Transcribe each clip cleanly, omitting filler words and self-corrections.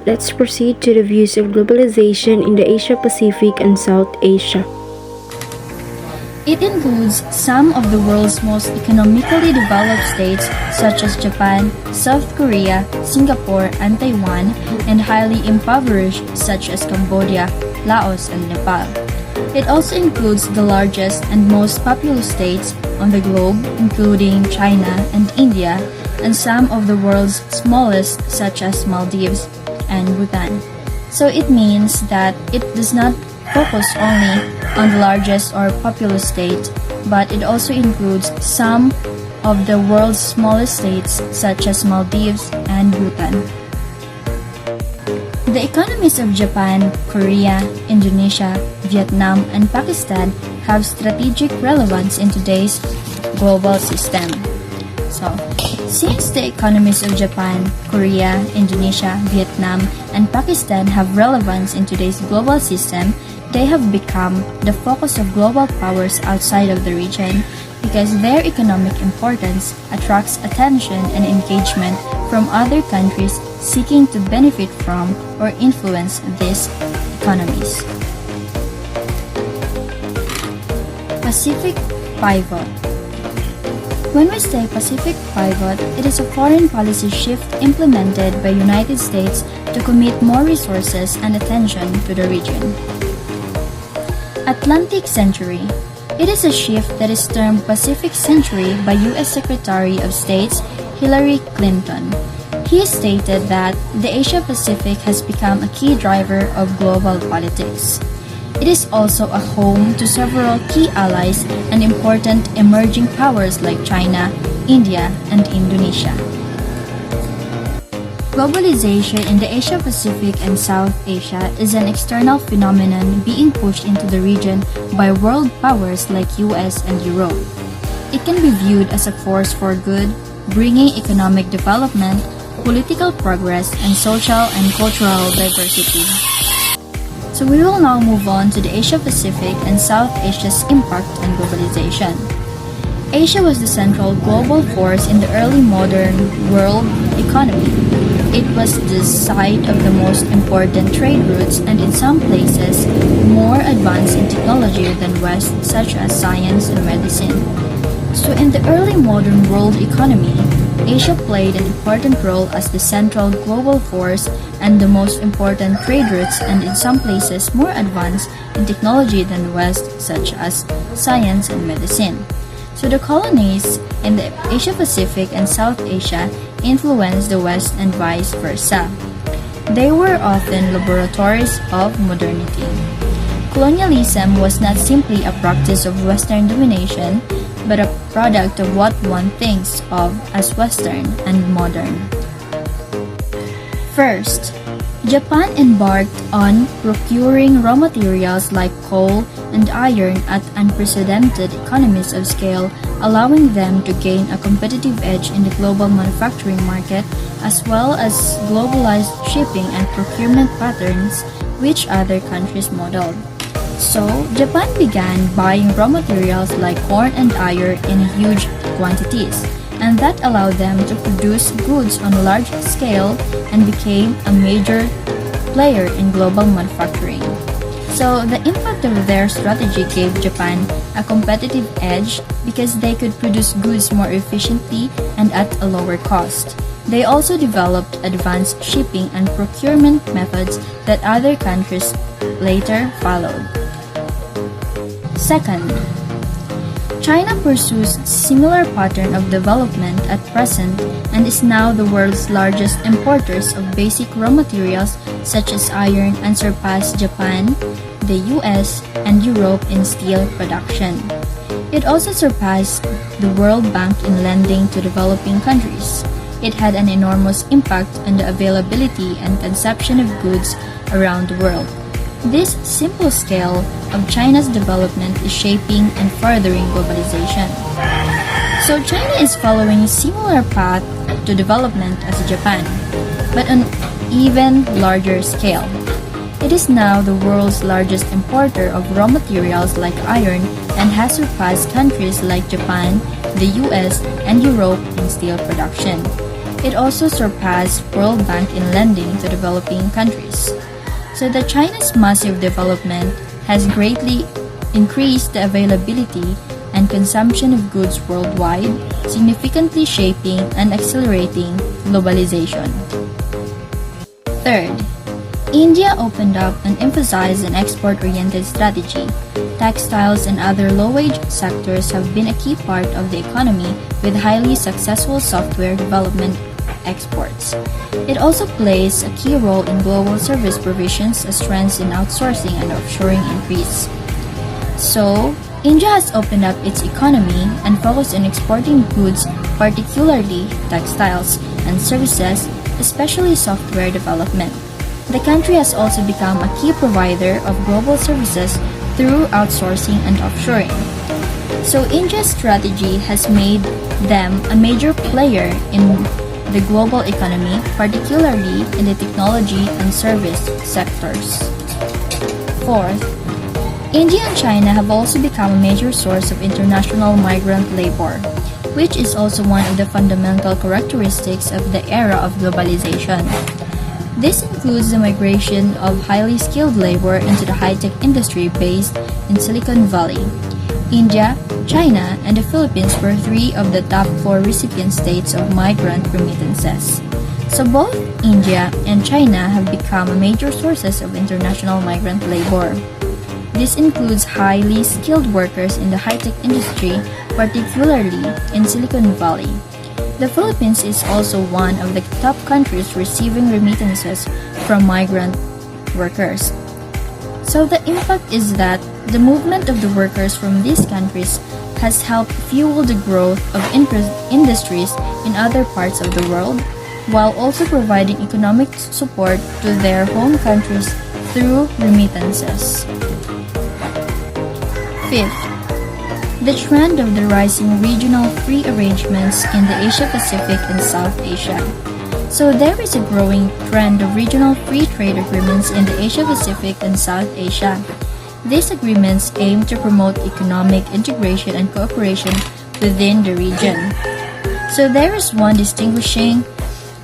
let's proceed to the views of globalization in the Asia-Pacific and South Asia. It includes some of the world's most economically developed states such as Japan, South Korea, Singapore, and Taiwan, and highly impoverished such as Cambodia, Laos, and Nepal. It also includes the largest and most populous states on the globe, including China and India, and some of the world's smallest such as Maldives and Bhutan. So it means that it does not focus only on the largest or populous state, but it also includes some of the world's smallest states such as Maldives and Bhutan. The economies of Japan, Korea, Indonesia, Vietnam, and Pakistan have strategic relevance in today's global system. So, since the economies of Japan, Korea, Indonesia, Vietnam, and Pakistan have relevance in today's global system, they have become the focus of global powers outside of the region because their economic importance attracts attention and engagement from other countries seeking to benefit from or influence these economies. Pacific Pivot. When we say Pacific Pivot, it is a foreign policy shift implemented by United States to commit more resources and attention to the region. Atlantic Century. It is a shift that is termed Pacific Century by U.S. Secretary of State Hillary Clinton. He stated that the Asia-Pacific has become a key driver of global politics. It is also a home to several key allies and important emerging powers like China, India, and Indonesia. Globalization in the Asia-Pacific and South Asia is an external phenomenon being pushed into the region by world powers like US and Europe. It can be viewed as a force for good, bringing economic development, political progress, and social and cultural diversity. So we will now move on to the Asia-Pacific and South Asia's impact on globalization. Asia was the central global force in the early modern world economy. It was the site of the most important trade routes and in some places more advanced in technology than West, such as science and medicine. So in the early modern world economy, Asia played an important role as the central global force and the most important trade routes and in some places more advanced in technology than West, such as science and medicine. So the colonies in the Asia-Pacific and South Asia influenced the West and vice versa. They were often laboratories of modernity. Colonialism was not simply a practice of Western domination, but a product of what one thinks of as Western and modern. First, Japan embarked on procuring raw materials like coal and iron at unprecedented economies of scale, allowing them to gain a competitive edge in the global manufacturing market, as well as globalized shipping and procurement patterns which other countries modeled. So, Japan began buying raw materials like corn and iron in huge quantities, and that allowed them to produce goods on a large scale and became a major player in global manufacturing. So, the impact of their strategy gave Japan a competitive edge because they could produce goods more efficiently and at a lower cost. They also developed advanced shipping and procurement methods that other countries later followed. Second, China pursues similar pattern of development at present and is now the world's largest importers of basic raw materials such as iron and surpassed Japan, the US, and Europe in steel production. It also surpassed the World Bank in lending to developing countries. It had an enormous impact on the availability and consumption of goods around the world. This simple scale of China's development is shaping and furthering globalization. So China is following a similar path to development as Japan, but on even larger scale. It is now the world's largest importer of raw materials like iron and has surpassed countries like Japan, the US, and Europe in steel production. It also surpassed World Bank in lending to developing countries. So the China's massive development has greatly increased the availability and consumption of goods worldwide, significantly shaping and accelerating globalization. Third, India opened up and emphasized an export-oriented strategy. Textiles and other low-wage sectors have been a key part of the economy with highly successful software development exports. It also plays a key role in global service provisions as trends in outsourcing and offshoring increase. So, India has opened up its economy and focused on exporting goods, particularly textiles and services, especially software development. The country has also become a key provider of global services through outsourcing and offshoring. So India's strategy has made them a major player in the global economy, particularly in the technology and service sectors. Fourth, India and China have also become a major source of international migrant labor, which is also one of the fundamental characteristics of the era of globalization. This includes the migration of highly skilled labor into the high-tech industry based in Silicon Valley. India, China, and the Philippines were three of the top four recipient states of migrant remittances. So both India and China have become major sources of international migrant labor. This includes highly skilled workers in the high-tech industry, particularly in Silicon Valley. The Philippines is also one of the top countries receiving remittances from migrant workers. So the impact is that the movement of the workers from these countries has helped fuel the growth of industries in other parts of the world, while also providing economic support to their home countries through remittances. Fifth, the trend of the rising regional free arrangements in the Asia-Pacific and South Asia. So there is a growing trend of regional free trade agreements in the Asia-Pacific and South Asia. These agreements aim to promote economic integration and cooperation within the region. So there is one distinguishing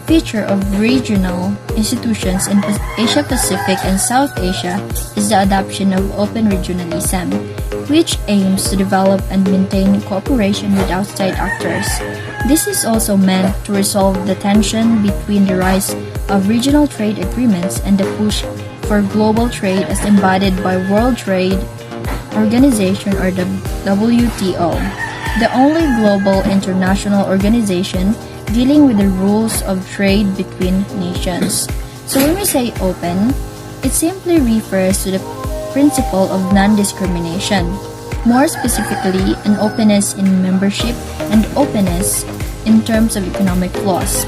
feature of regional institutions in Asia-Pacific and South Asia is the adoption of open regionalism, which aims to develop and maintain cooperation with outside actors. This is also meant to resolve the tension between the rise of regional trade agreements and the push for global trade as embodied by World Trade Organization or the WTO, the only global international organization dealing with the rules of trade between nations. So when we say open, it simply refers to the principle of non-discrimination. More specifically, an openness in membership and openness in terms of economic flows.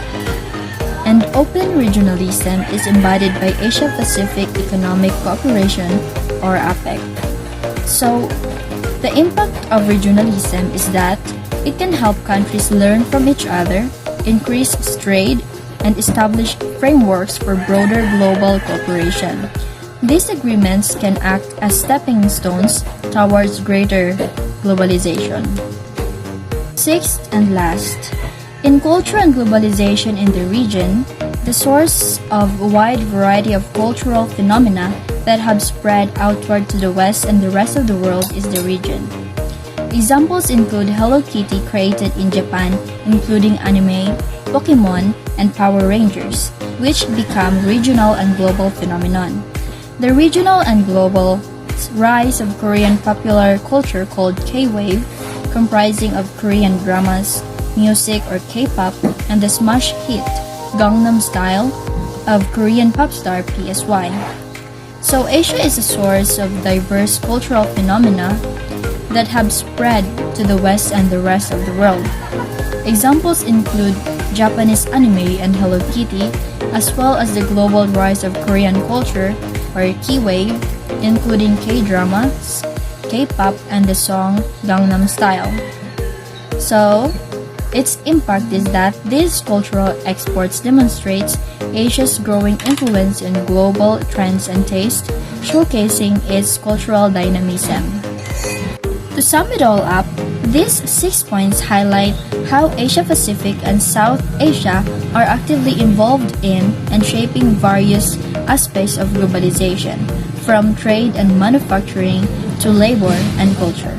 And open regionalism is embodied by Asia-Pacific Economic Cooperation or APEC. So, the impact of regionalism is that it can help countries learn from each other, increase trade, and establish frameworks for broader global cooperation. These agreements can act as stepping stones towards greater globalization. Sixth and last, in culture and globalization in the region, the source of a wide variety of cultural phenomena that have spread outward to the West and the rest of the world is the region. Examples include Hello Kitty created in Japan, including anime, Pokemon, and Power Rangers, which become regional and global phenomenon. The regional and global rise of Korean popular culture called K-Wave, comprising of Korean dramas, music or K-pop, and the smash hit Gangnam Style of Korean pop star PSY. So Asia is a source of diverse cultural phenomena that have spread to the West and the rest of the world. Examples include Japanese anime and Hello Kitty, as well as the global rise of Korean culture or K-Wave, including K-dramas, K-pop, and the song Gangnam Style. So, its impact is that these cultural exports demonstrates Asia's growing influence in global trends and taste, showcasing its cultural dynamism. To sum it all up, These 6 points highlight how Asia-Pacific and South Asia are actively involved in and shaping various aspects of globalization, from trade and manufacturing to labor and culture.